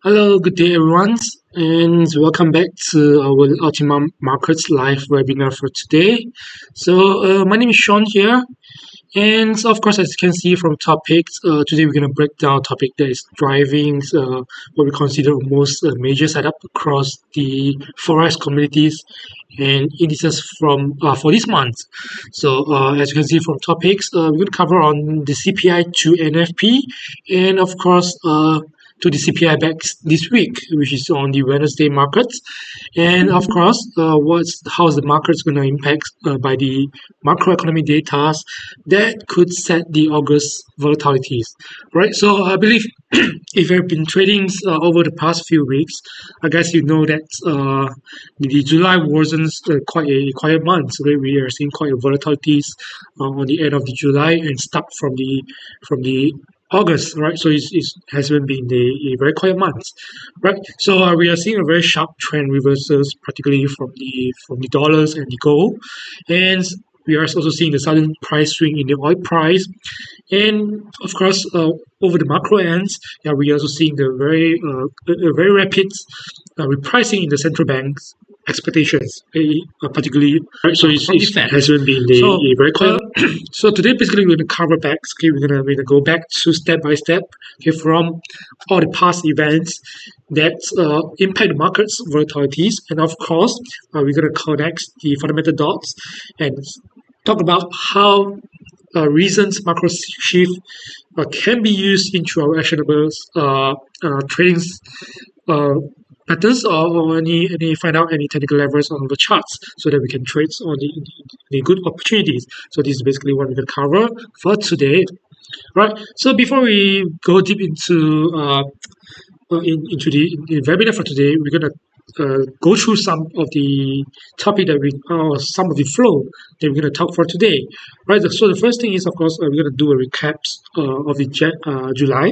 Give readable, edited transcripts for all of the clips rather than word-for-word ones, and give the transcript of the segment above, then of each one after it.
Hello, good day, everyone, and welcome back to our Ultima Markets live webinar for today. My name is Sean here, and of course, as you can see from topics, today we're going to break down a topic that is driving what we consider most major setup across the Forex communities and indices from for this month. As you can see from topics, we're going to cover on the CPI to NFP, and of course, to the CPI back this week, which is on the Wednesday markets, and of course, how's the markets going to impact by the macroeconomic data that could set the August volatilities, right? So I believe if you've been trading over the past few weeks, I guess you know that the July wasn't quite a quiet month. So we are seeing quite a volatilities on the end of the July and start from the August, right? So it hasn't been a very quiet month, right? So we are seeing a very sharp trend reversals, particularly from the dollars and the gold, and we are also seeing the sudden price swing in the oil price, and of course, over the macro ends, yeah, we are also seeing the very rapid repricing in the central banks expectations, particularly. Right, so it hasn't been a very clear. So today, basically, we're going to cover back. Okay, we're gonna go back to step by step. Okay, from all the past events that impact the markets volatilities, and of course, we're going to connect the fundamental dots and talk about how recent macro shift can be used into our actionable trading patterns or any find out any technical levels on the charts so that we can trade on the good opportunities. So this is basically what we're going to cover for today. Right. So before we go deep into into the webinar for today, we're going to go through some of the topic that some of the flow that we're going to talk for today, right? So the first thing is, of course, we're going to do a recap of the July.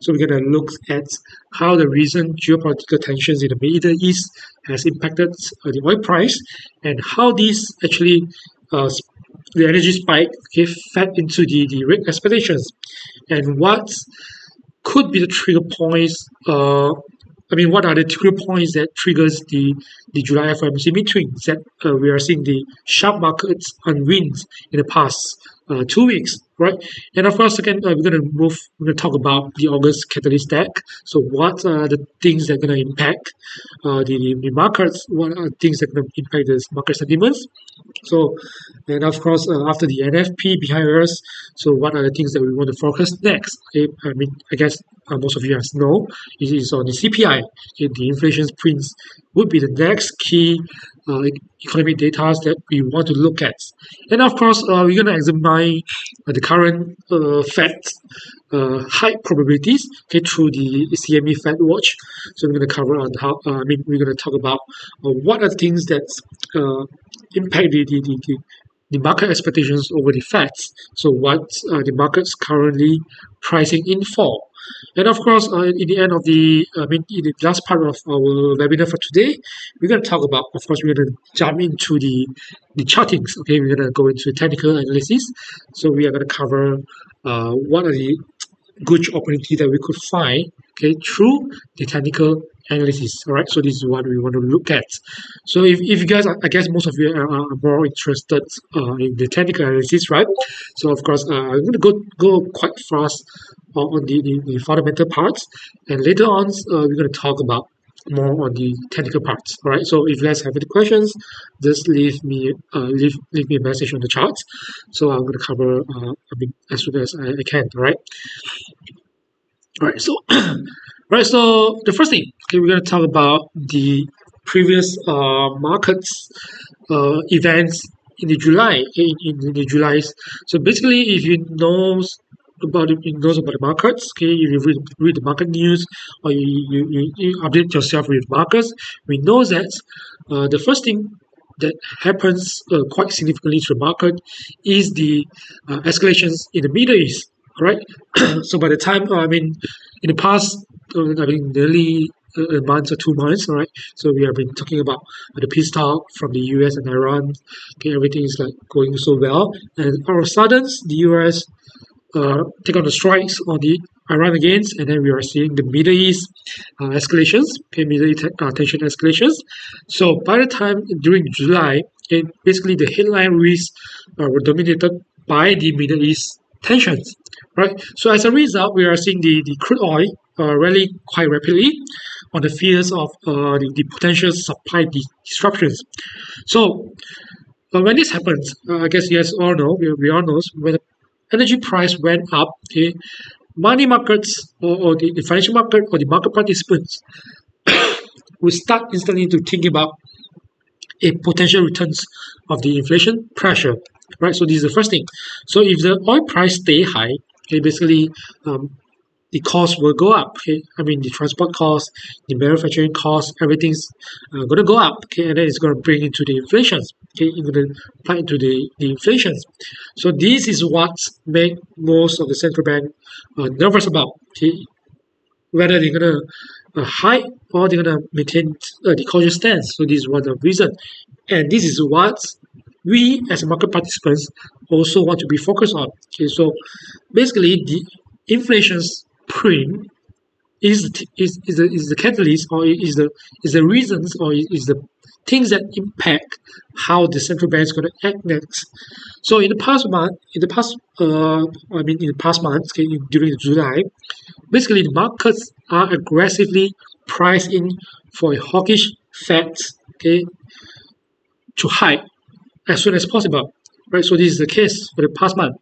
So we're going to look at how the recent geopolitical tensions in the Middle East has impacted the oil price and how these actually the energy spike fed into the rate expectations and what could be the trigger points. What are the trigger points that triggers the July FOMC meetings that we are seeing the sharp markets unwind in the past 2 weeks, right? And of course, again, we're going to talk about the August catalyst stack. So what are the things that are going to impact the markets? What are things that are going to impact the market sentiments? So, and of course, after the NFP behind us, so what are the things that we want to focus next? Okay, I guess most of you guys know it is on the CPI. Okay, the inflation prints would be the next key economic data that we want to look at. And of course, we're going to examine the current Fed high probabilities through the CME Fed Watch. So we're going to cover on how, we're going to talk about what are the things that impact the market expectations over the Feds. So what are the markets currently pricing in for? And of course, in the end of in the last part of our webinar for today, we're going to talk about, of course, we're going to jump into the chartings. Okay, we're going to go into technical analysis. So we are going to cover what are the good opportunity that we could find, okay, through the technical analysis. All right, so this is what we want to look at. So if you guys, I guess most of you are more interested in the technical analysis, right? So of course, I'm going to go quite fast on the fundamental parts, and later on we're going to talk about more on the technical parts. All right. So if you guys have any questions, just leave me a message on the chat. So I'm going to cover as soon as I can. All right. All right. So right. So the first thing, okay, we're going to talk about the previous markets events in the July in the July. So basically, if you know about the markets, okay, if you read the market news or you update yourself with markets, we know that the first thing that happens quite significantly to the market is the escalations in the Middle East, right? So by the time, in the past, nearly a month or 2 months, right? So we have been talking about the peace talk from the US and Iran. Okay, everything is like going so well, and all of a sudden, the US take on the strikes on the Iran against, and then we are seeing the Middle East escalations, Middle East tension escalations. So by the time during July, basically the headline risks were dominated by the Middle East tensions, right? So as a result, we are seeing the crude oil rally quite rapidly on the fears of the potential supply disruptions. So when this happens, I guess you guys all know, we all know, when the energy price went up, okay, money markets or the financial market or the market participants will start instantly to think about a potential returns of the inflation pressure, right? So this is the first thing. So if the oil price stay high, okay, basically the cost will go up. Okay, I mean the transport cost, the manufacturing cost, everything's going to go up. Okay, and then it's going to bring into the inflations. Okay, it's going to apply into the inflations. So this is what make most of the central bank nervous about. Okay, whether they're going to hike or they're going to maintain the cautious stance. So this is one of the reason, and this is what we as market participants also want to be focused on. Okay, so basically the inflation's print is the catalyst, or is the reasons, or is the things that impact how the central bank is going to act next. So in the past month, okay, during July, basically the markets are aggressively priced in for a hawkish Fed, okay, to hike as soon as possible. Right, so this is the case for the past month.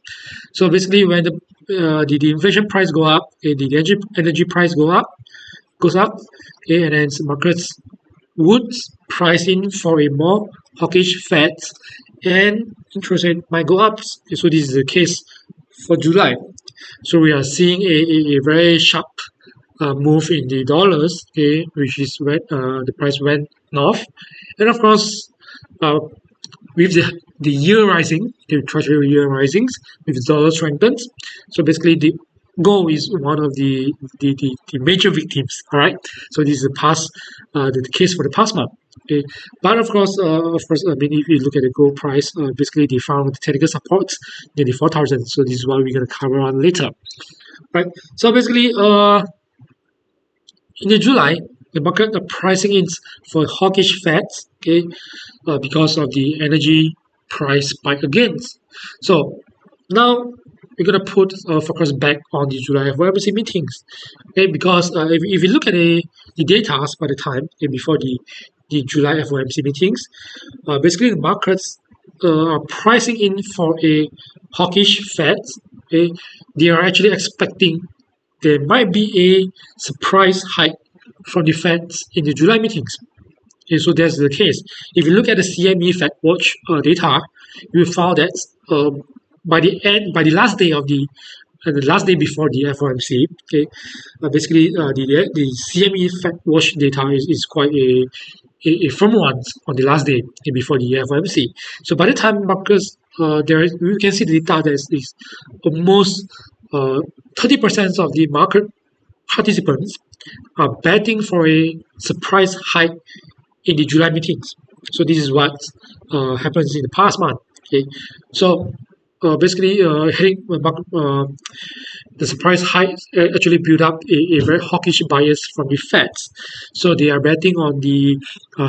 So basically, when the inflation price go up, okay, the energy price goes up, okay, and then markets would price in for a more hawkish Fed, and interest rate might go up. Okay, so this is the case for July. So we are seeing a very sharp move in the dollars, okay, which is when the price went north, and of course. With the year rising, the treasury year risings, with the dollar strengthens. So basically, the gold is one of the major victims. All right. So this is the case for the past month. Okay. But of course, I mean, if you look at the gold price, basically they found the technical support near the 4,000. So this is what we're going to cover on later. Right. So basically, in the July, the market are pricing in for hawkish Fed, okay, because of the energy price spike again. So now we're gonna put our focus back on the July FOMC meetings, okay? Because if you look at the data by the time, okay, before the July FOMC meetings, basically the markets are pricing in for a hawkish Fed. Okay, they are actually expecting there might be a surprise hike from the Fed in the July meetings. Okay, so that's the case. If you look at the CME Fed Watch data, you will find that by the last day of the last day before the FOMC, okay, basically the CME Fed Watch data is quite a firm one on the last day before the FOMC. So by the time markets you can see the data that is almost 30% of the market participants are betting for a surprise hike in the July meetings. So this is what happens in the past month. Okay, so basically, the surprise hike actually built up a very hawkish bias from the Fed. So they are betting on the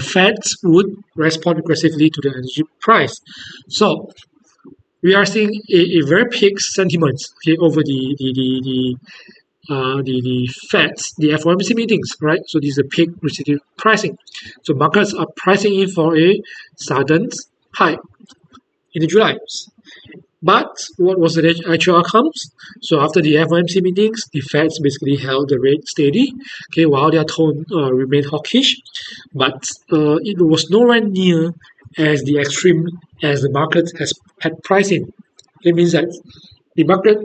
Fed would respond aggressively to the energy price. So we are seeing a very peak sentiment, okay, over the Fed's, the FOMC meetings, right? So this is a peak restrictive pricing. So markets are pricing in for a sudden hike in the July. But what was the actual outcomes? So after the FOMC meetings, the Feds basically held the rate steady, okay, while their tone remained hawkish, but it was nowhere near as the extreme as the market had priced in. It means that the market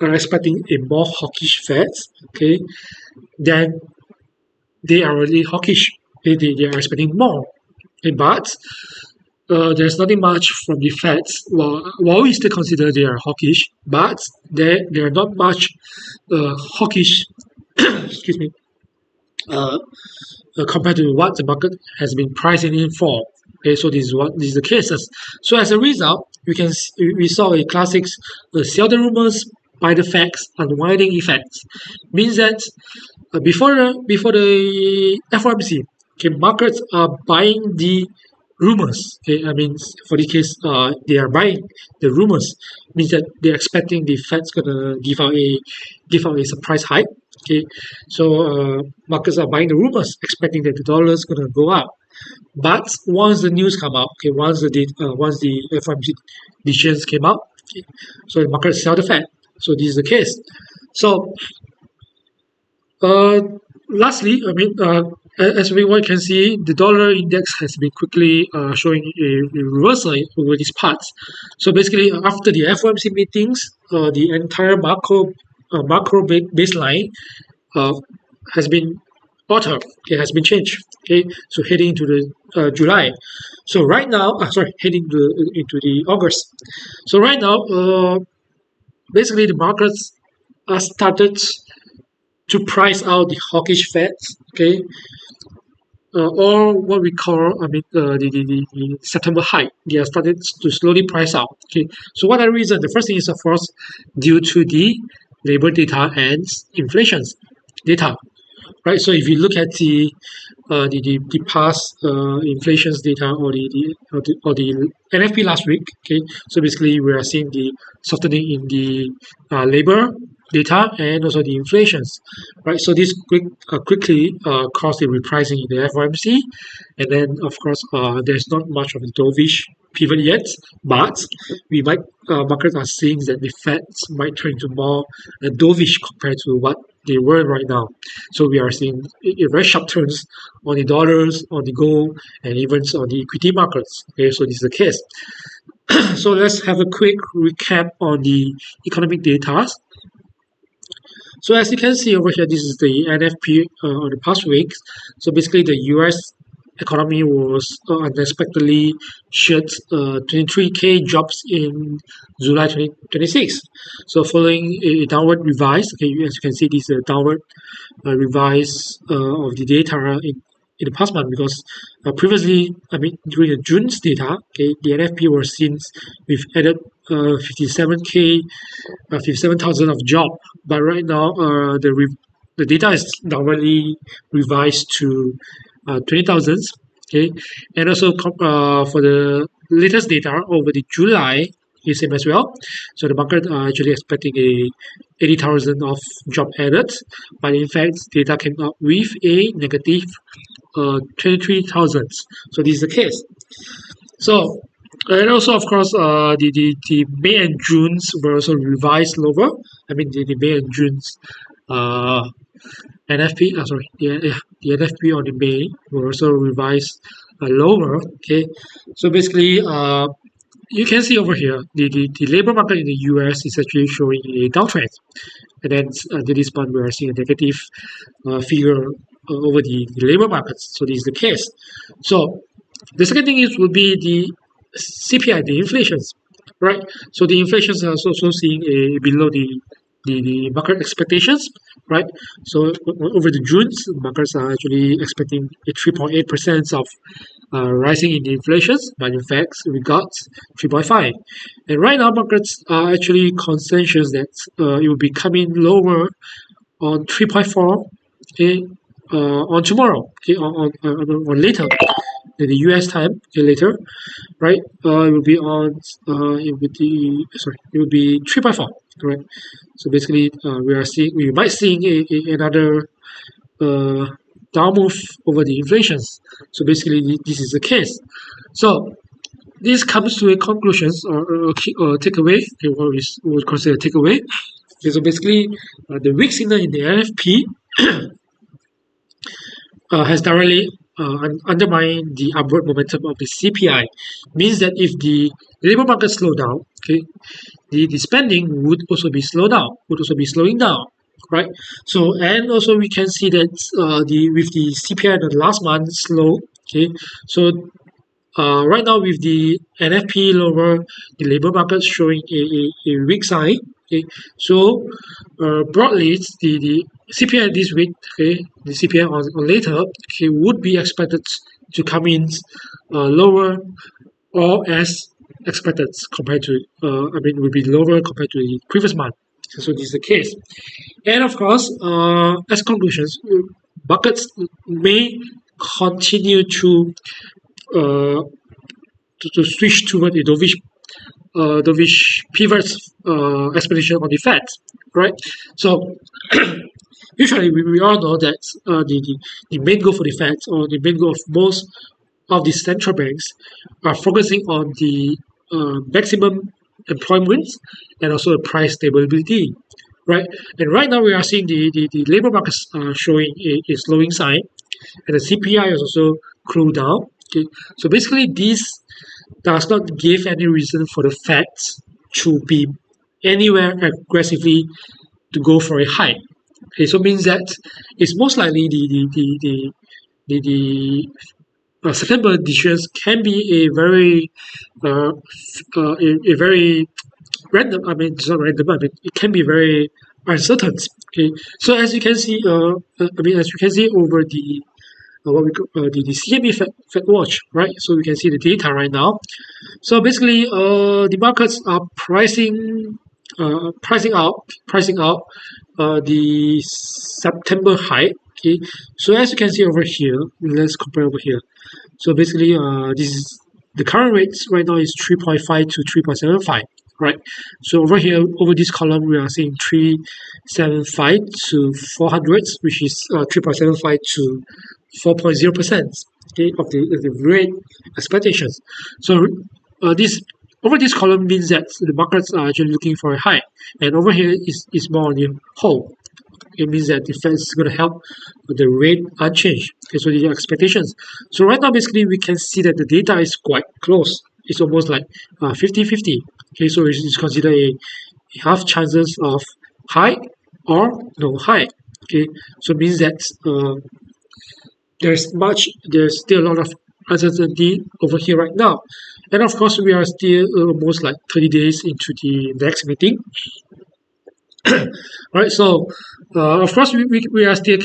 are expecting a more hawkish Fed, okay, then they are really hawkish. They are expecting more. Okay, but there's nothing much from the Feds. While we still consider they are hawkish, but they are not much hawkish. Excuse me. Compared to what the market has been pricing in for. Okay, so this is the cases. So as a result, we saw a classic sell the rumors, by the facts, unwinding effects, means that before the FOMC, okay, markets are buying the rumors. Okay, I mean for the case they are buying the rumors, means that they're expecting the Fed's gonna give out a surprise hike. Okay, so markets are buying the rumors, expecting that the dollar is gonna go up. But once the news come out, okay, once the FOMC decisions came out, okay, so the market sell the Fed. So this is the case. So uh, lastly, I mean, as everyone can see, the dollar index has been quickly showing a reversal over these parts. So basically, after the FOMC meetings, the entire macro baseline uh, has been altered. It has been changed. Okay, so heading into the July. So right now, heading into the August. So right now, basically the markets are started to price out the hawkish Feds, okay, or what we call, I mean, the September hike. They are started to slowly price out. Okay, so what are the reasons? The first thing is, of course, due to the labor data and inflation's data, right? So if you look at the past inflation's data or the NFP last week, okay, so basically we are seeing the softening in the labor data and also the inflations, right? So this quickly caused the repricing in the FOMC, and then of course there's not much of a dovish pivot yet, but we might markets are seeing that the Feds might turn into more dovish compared to what they were right now. So we are seeing a very sharp turns on the dollars, on the gold, and even on the equity markets. Okay, so this is the case. So let's have a quick recap on the economic data. So as you can see over here, this is the NFP on the past weeks. So basically, the U.S. economy was unexpectedly shut 23K jobs in July 2026. So following a downward revise, okay, as you can see, this is a downward revise of the data in the past month, because previously, I mean, during the June's data, okay, the NFP was seen with added 57,000 of job, but right now the data is downwardly revised to 20,000. Okay, and also for the latest data over the July is same as well. So the market are actually expecting a 80,000 of job added, but in fact data came up with a negative 23,000. So this is the case. So and also of course the May and June's were also revised lower. I mean the May and June's NFP, the NFP on the May were also revised lower. Okay, so basically, you can see over here the labor market in the US is actually showing a downtrend, and then to this point we are seeing a negative figure over the labor markets. So this is the case. So the second thing is will be the CPI, the inflations, right? So the inflations are also seeing a below the market expectations, right? So over the June, markets are actually expecting a 3.8% of rising in the inflations, but in fact we got 3.5. And right now markets are actually consensus that it will be coming lower on 3.4, okay, on tomorrow, okay, on later, the US time, okay, later, right? It will be on it will be 3.4, correct? So basically, we might seeing another down move over the inflations. So basically, this is the case. So this comes to a conclusion or takeaway. Okay, what we would consider takeaway. Okay, so basically, the weak signal in the NFP has directly undermined the upward momentum of the CPI. Means that if the labor market slow down, okay, the spending would also be slowing down, right? So and also we can see that with the CPI in the last month slow, okay, so right now with the NFP lower, the labor market showing a weak sign. Okay, so broadly, the CPI this week, okay, the CPI on later, okay, would be expected to come in lower or as expected compared to, would be lower compared to the previous month. So this is the case. And of course, as conclusions, markets may continue uh, to switch toward the dovish pivots expectation on the Fed, right? So usually we all know that the main goal for the Fed, or the main goal of most of the central banks, are focusing on the maximum employment and also the price stability, right? And right now we are seeing the labor markets showing a slowing sign, and the CPI is also cooled down. Okay, so basically this does not give any reason for the Fed to be anywhere aggressively to go for a hike. Okay, so means that it's most likely the September decisions can be a very random. I mean, it's not random. I mean, it can be very uncertain. Okay, so as you can see, as you can see over the what we call the CME Fed Watch, right? So we can see the data right now. So basically, the markets are pricing out the September high. Okay, so as you can see over here, let's compare over here. So basically, this is the current rates right now is 3.5 to 3.75, right? So over here, over this column, we are seeing 375 to 400, which is 3.75 to 4.0%, okay, of the rate expectations. So this over this column means that the markets are actually looking for a high, and over here is more on the whole. It means that the Fed is going to help the rate unchanged. Okay, so the expectations. So right now, basically, we can see that the data is quite close. It's almost like 50-50. Okay, so it's considered a half chances of high or no high. Okay, so it means that there's still a lot of uncertainty over here right now. And of course, we are still almost like 30 days into the next meeting. Right, so of course we're still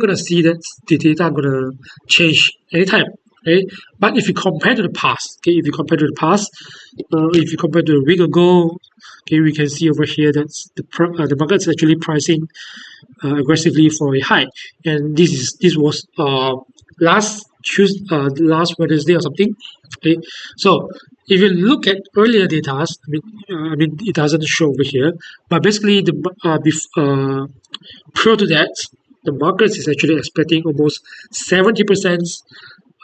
gonna see that the data are gonna change anytime. Okay, but if you compare to the past, okay, if you compare to a week ago, okay, we can see over here that the market's actually pricing aggressively for a high, and this was last Wednesday or something. Okay, so if you look at earlier data, I mean it doesn't show over here, but basically prior to that, the market is actually expecting almost 70%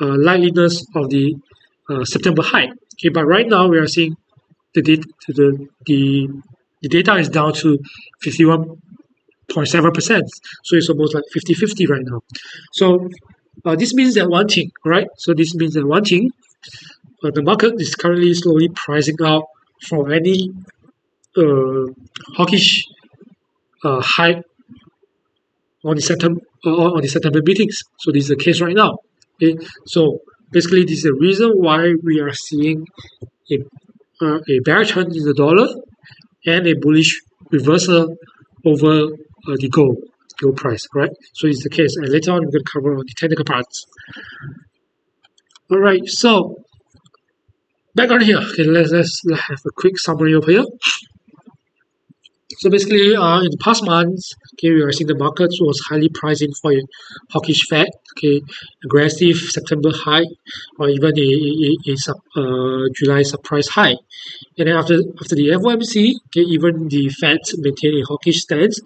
likeliness of the September high. Okay, but right now we are seeing the data is down to 51.7%. So it's almost like 50-50 right now. So this means that one thing, right? So this means that one thing, the market is currently slowly pricing out for any hawkish high on the September meetings. So this is the case right now. Okay, so basically this is the reason why we are seeing a bear trend in the dollar and a bullish reversal over the gold price, right? So it's the case, and later on we're going to cover the technical parts. All right, so back on here. Okay, let's have a quick summary over here. So basically, in the past months, okay, we are seeing the market was highly pricing for a hawkish Fed, okay, aggressive September high, or even a July surprise high. And then after the FOMC, okay, even the Fed maintained a hawkish stance,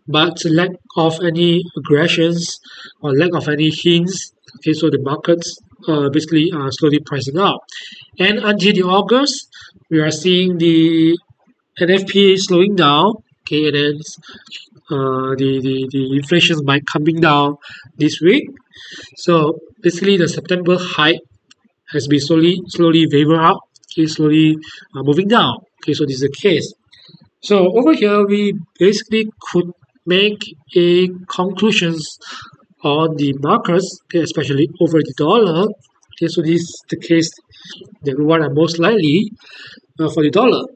but lack of any aggressions or lack of any hints, okay, so the markets basically are slowly pricing out. And until the August, we are seeing the NFP slowing down, okay, and then the inflation might coming down this week. So basically, the September high has been slowly waver out, okay, slowly moving down. Okay, so this is the case. So over here, we basically could make a conclusions on the markets, okay, especially over the dollar. Okay, so this is the case that what are most likely for the dollar.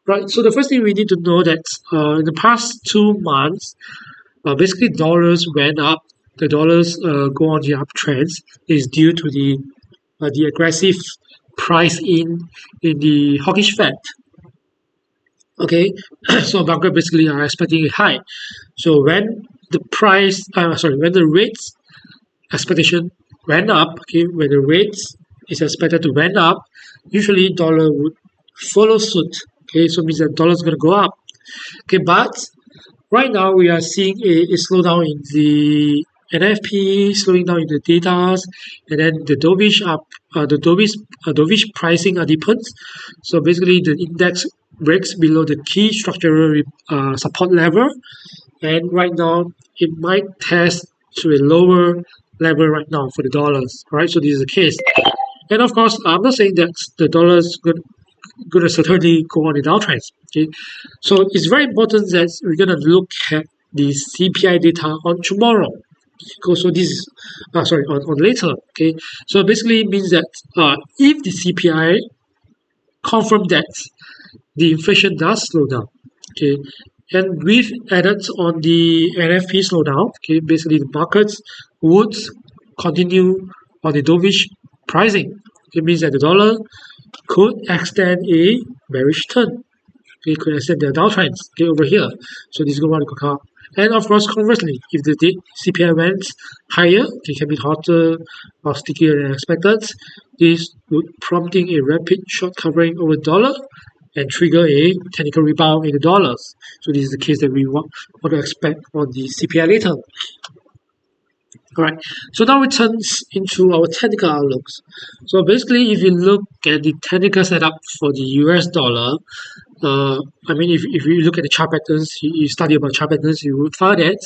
Right, so the first thing we need to know that in the past 2 months, basically dollars went up. The dollars go on the uptrends is due to the aggressive price in the hawkish Fed. Okay, so market basically are expecting a high. So when the when the rates expectation went up, okay, when the rates is expected to went up, usually dollar would follow suit. Okay, so means that dollar is gonna go up. Okay, but right now we are seeing a slowdown in the NFP, slowing down in the data, and then the dovish pricing depends. So basically, the index breaks below the key structural support level, and right now it might test to a lower level right now for the dollars. Right, so this is the case. And of course, I'm not saying that the dollar is going to certainly go on a downtrend. Okay, so it's very important that we're going to look at the CPI data on tomorrow. So this is on later. Okay, so basically it means that if the CPI confirm that the inflation does slow down, okay, and we've added on the NFP slowdown, okay, basically the markets would continue on the dovish pricing. It means that the dollar could extend a bearish turn. It could extend the downtrends over here. So this is going to go up. And of course, conversely, if the CPI went higher, it can be hotter or stickier than expected. This would prompting a rapid short covering over dollar and trigger a technical rebound in the dollars. So this is the case that we want to expect on the CPI later. Alright, so now it turns into our technical outlooks. So basically, if you look at the technical setup for the US dollar, I mean, if you look at the chart patterns, you study about chart patterns, you will find that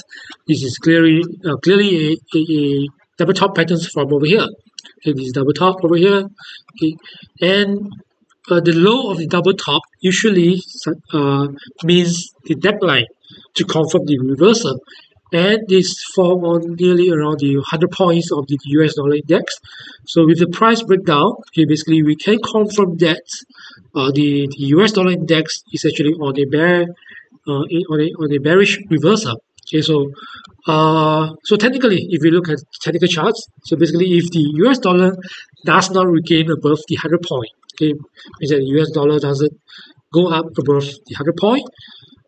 this is clearly a double top patterns from over here. Okay, this is double top over here. Okay, and the low of the double top usually means the deadline to confirm the reversal, and this form on nearly around the 100 points of the US dollar index. So with the price breakdown, okay, basically we can confirm that the US dollar index is actually on a bearish reversal. Okay, so technically, if you look at technical charts, so basically if the US dollar does not regain above the 100 point, okay, means that the US dollar doesn't go up above the 100 point,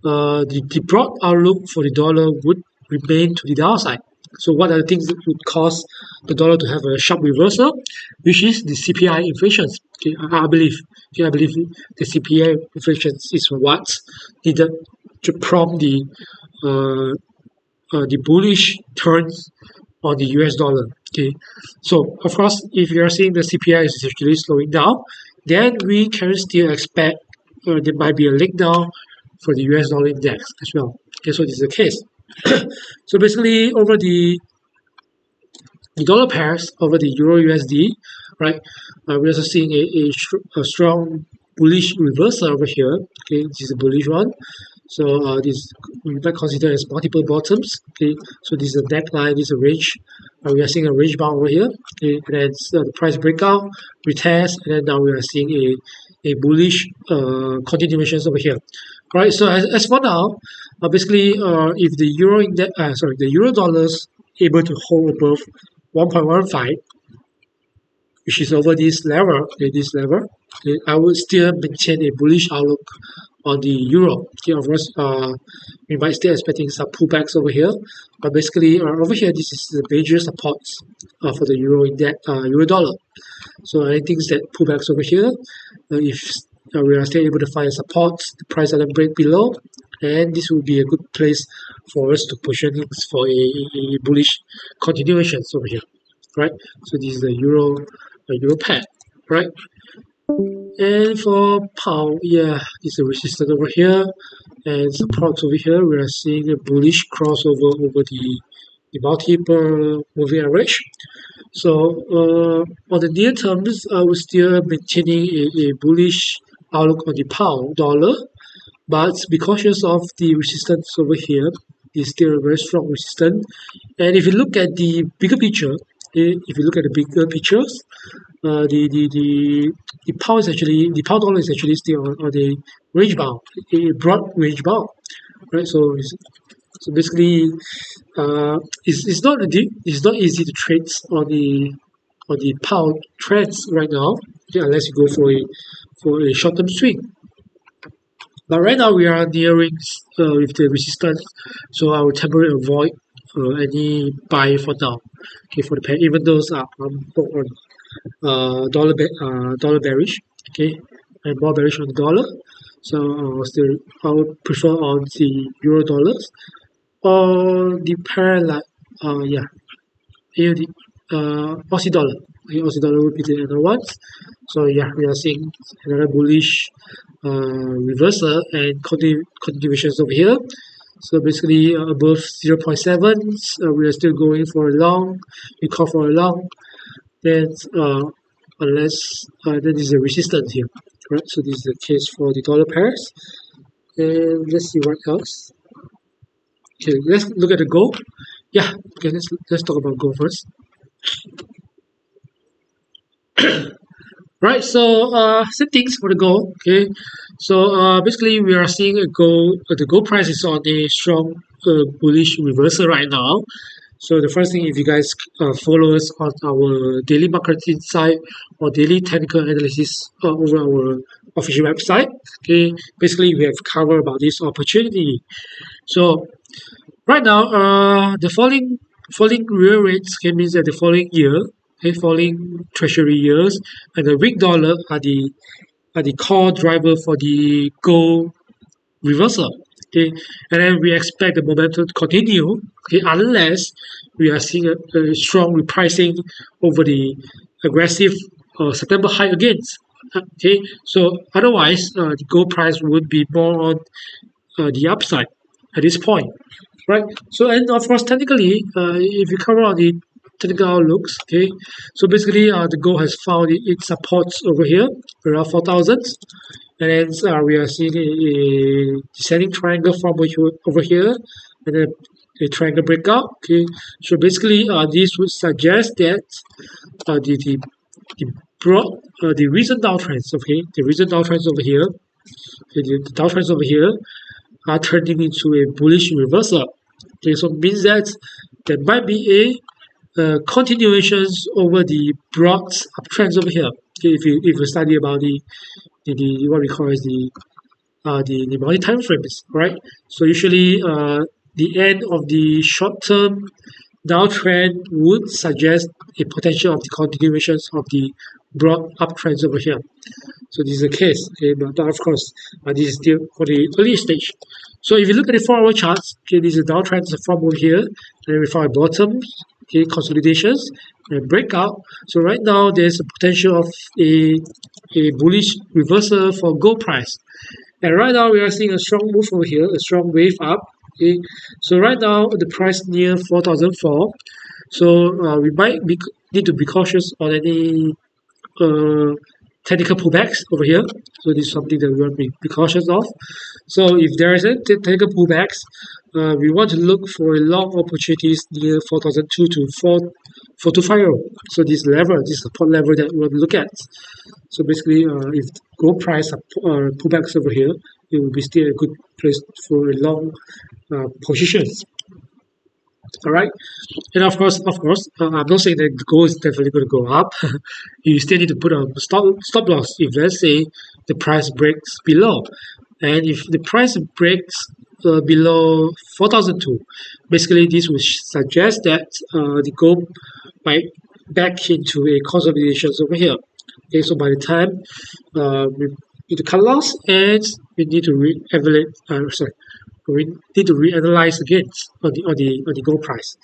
the broad outlook for the dollar would remain to the downside. So what are the things that would cause the dollar to have a sharp reversal, which is the CPI inflation. Okay, I believe the CPI inflation is what needed to prompt the bullish turns on the US dollar. Okay, so of course, if you are seeing the CPI is actually slowing down, then we can still expect there might be a leg down for the US dollar index as well. Okay, so this is the case. So basically, over the dollar pairs, over the Euro USD, right, we're also seeing a strong bullish reversal over here. Okay, this is a bullish one. So this we might consider as multiple bottoms. Okay, so this is a neckline, this is a range. We are seeing a range bound over here. Okay, and then the price breakout, retest, and then now we are seeing a bullish continuations over here. All right, so as for now, basically, if the the euro dollars able to hold above 1.15, which is over this level, okay, I would still maintain a bullish outlook on the euro. Okay, of course, we might still expecting some pullbacks over here, but basically over here, this is the major supports for the euro dollar. So I think that pullbacks over here, if we are still able to find support, the price doesn't break below, and this will be a good place for us to position for a bullish continuations over here, right? So this is the euro pair, right? And for pound, yeah, it's a resistance over here, and support over here. We are seeing a bullish crossover over the multiple moving average. So on the near terms, I will still maintaining a bullish outlook on the pound dollar, but be cautious of the resistance over here. It's still a very strong resistance. And if you look at the bigger picture, the pound dollar is actually still on a range bound, a broad range bound, right? So basically, it's not easy to trade on the pound trends right now, okay, unless you go for a short term swing. But right now we are nearing with the resistance, so I will temporarily avoid any buy for now. Okay, for the pair, even those are more on dollar bearish. Okay, and more bearish on the dollar. So I would prefer on the euro dollars or the pair like AUD, Aussie dollar. Okay, Aussie dollar would be the other ones. So yeah, we are seeing another bullish reversal and continuations over here. So basically above 0.7, we are still going for a long. We call for a long. Then unless then is a resistance here, right? So this is the case for the dollar pairs. And let's see what else. Okay, let's look at the gold. Yeah, okay, let's talk about gold first. Right, so same things for the gold. Okay, so basically we are seeing a gold. The gold price is on a strong bullish reversal right now. So the first thing, if you guys follow us on our daily market insight or daily technical analysis over our official website, okay, basically we have covered about this opportunity. So right now, the falling real rates can means that the following year, okay, falling treasury years, and the weak dollar are the core driver for the gold reversal. Okay, and then we expect the momentum to continue. Okay, unless we are seeing a strong repricing over the aggressive September high against. Okay, so otherwise, the gold price would be more on the upside at this point, right? So and of course, technically, if you cover on the technical outlooks, okay, so basically, the gold has found its supports over here around 4,000. And then we are seeing a descending triangle from over here, and then a triangle breakout. Okay, so basically, this would suggest that the broad the recent downtrends, okay, the recent downtrends over here, okay, the downtrends over here are turning into a bullish reversal. Okay, so it means that there might be a continuations over the broad uptrends over here. Okay, if you study about the what we call as the multi time frames, right? So usually the end of the short term downtrend would suggest a potential of the continuations of the broad uptrends over here. So this is the case, okay, but of course this is still for the early stage. So if you look at the 4-hour charts, okay, this is downtrend from over here, and we found bottom, okay, consolidations and breakout. So right now there's a potential of a bullish reversal for gold price. And right now we are seeing a strong move over here, a strong wave up. Okay, so right now the price near 4,004. So we might need to be cautious on any technical pullbacks over here. So this is something that we want to be cautious of. So if there is a technical pullbacks, we want to look for long opportunities near 4,002 to 4,250. So this level, this support level that we want to look at. So basically, if gold price pullbacks over here, it will be still a good place for long positions. All right, and of course, I'm not saying that the gold is definitely going to go up. You still need to put a stop loss if, let's say, the price breaks below, and if the price breaks below 4,002, basically this would suggest that the gold might back into a consolidation over here. Okay, so by the time we need to cut loss and we need to we need to reanalyze again on the gold price,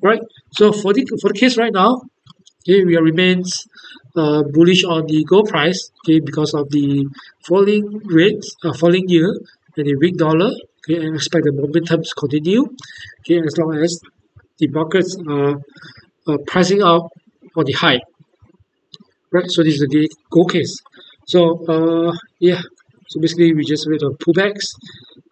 right? So for the case right now, okay, we remains bullish on the gold price, okay, because of the falling rates, falling yield, and the weak dollar. Okay, and expect the momentum to continue. Okay, as long as the markets are pricing out on the high, right? So this is the gold case. So yeah, so basically we just wait on pullbacks.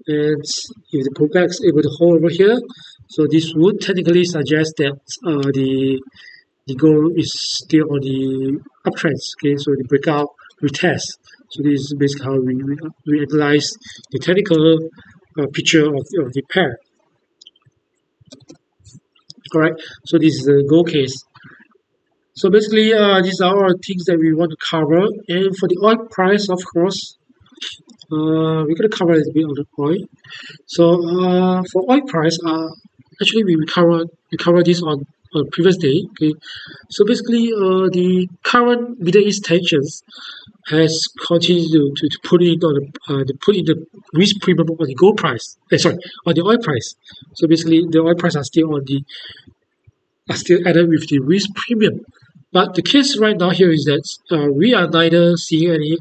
And if the pullback is able to hold over here, so this would technically suggest that the gold is still on the uptrends. Okay, so the breakout retest. So this is basically how we analyze the technical picture of the pair. All right, so this is the gold case. So basically, these are all things that we want to cover. And for the oil price, of course, we're gonna cover a little bit on the oil. So for oil price, actually we covered this on previous day. Okay, so basically the current Middle East tensions has continued to put in on the risk premium on the gold price. On the oil price. So basically the oil price are still added with the risk premium. But the case right now here is that we are neither seeing any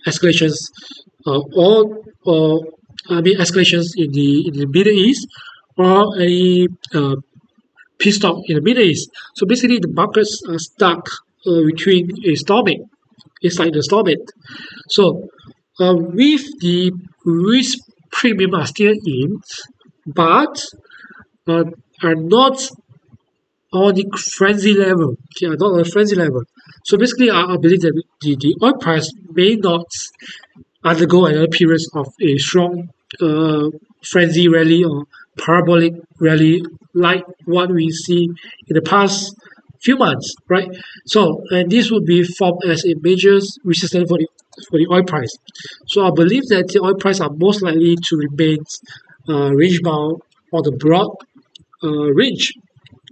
escalations escalations in the Middle East or any peace talk in the Middle East. So basically, the markets are stuck between a stalemate. It's like the stalemate. So with the risk premium are still in, but are not on the frenzy level. Okay, are not on the frenzy level. So basically, I believe that the oil price may not undergo another period of a strong frenzy rally or parabolic rally like what we see in the past few months, right? So, and this would be formed as a major resistance for the oil price. So I believe that the oil price are most likely to remain range bound on the broad range,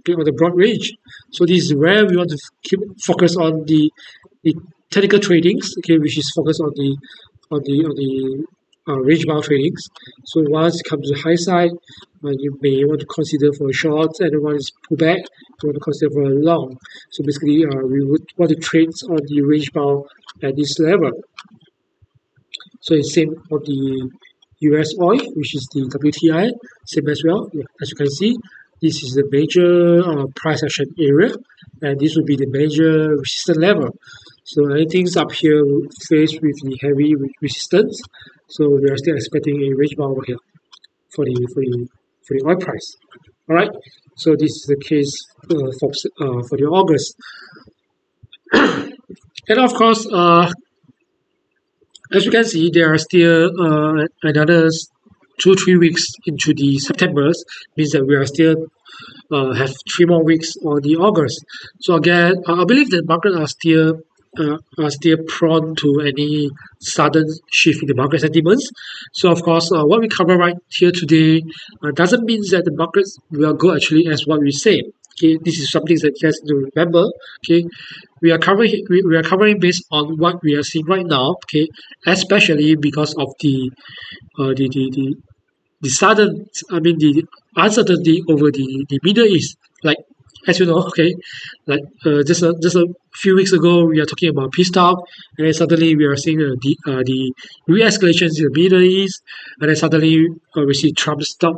okay, on the broad range. So this is where we want to keep focus on the technical tradings, okay, which is focused on the range bound tradings. So once it comes to the high side, you may want to consider for a short, and then once it's pulled back, you want to consider for a long. So basically, we would want to trade on the range bound at this level. So it's same for the US oil, which is the WTI, same as well. Yeah, as you can see, this is the major price action area, and this will be the major resistance level. So anything's up here faced with the heavy resistance. So we are still expecting a range bound over here for the oil price. All right. So this is the case for the August, and of course, as you can see, there are still another 2-3 weeks into the September. Means that we are still have 3 more weeks on the August. So again, I believe that markets are still prone to any sudden shift in the market sentiments. So of course, what we cover right here today doesn't mean that the markets will go actually as what we say. Okay, this is something that you guys need to remember. Okay, we are covering based on what we are seeing right now. Okay, especially because of the sudden, the uncertainty over the Middle East. Like, as you know, okay, like just a few weeks ago, we are talking about peace talk, and then suddenly we are seeing the re-escalations in the Middle East, and then suddenly we see Trump stop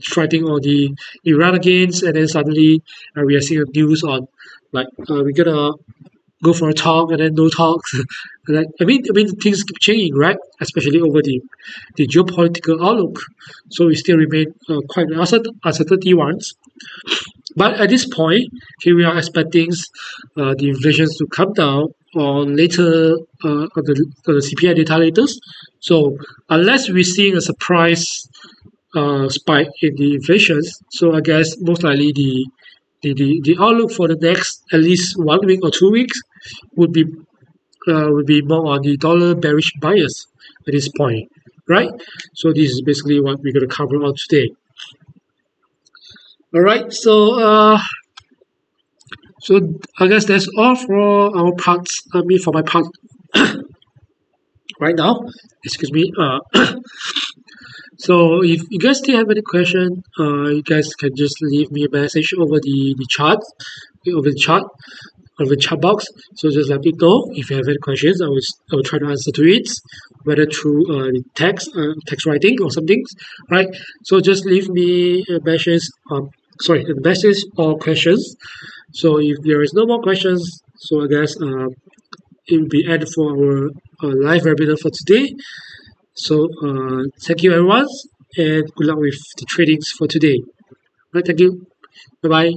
striking on the Iran against, and then suddenly we are seeing news on like we're gonna go for a talk and then no talks. Like, I mean things keep changing, right? Especially over the geopolitical outlook. So we still remain quite uncertainty ones. But at this point, okay, we are expecting the inflation to come down on later on the CPI data later. So unless we're seeing a surprise spike in the inflation, so I guess most likely the outlook for the next at least 1 week or 2 weeks would be more on the dollar bearish bias at this point, right? So this is basically what we're going to cover on today. All right, so I guess that's all for our parts. For my part right now. Excuse me. So if you guys still have any question, you guys can just leave me a message over the chat, over the chat box. So just let me know if you have any questions. I will try to answer to it, whether through the text writing or something. Right. So just leave me a message. A message or questions. So if there is no more questions, so I guess it will be end for our live webinar for today. So thank you everyone, and good luck with the tradings for today. Right, thank you. Bye bye.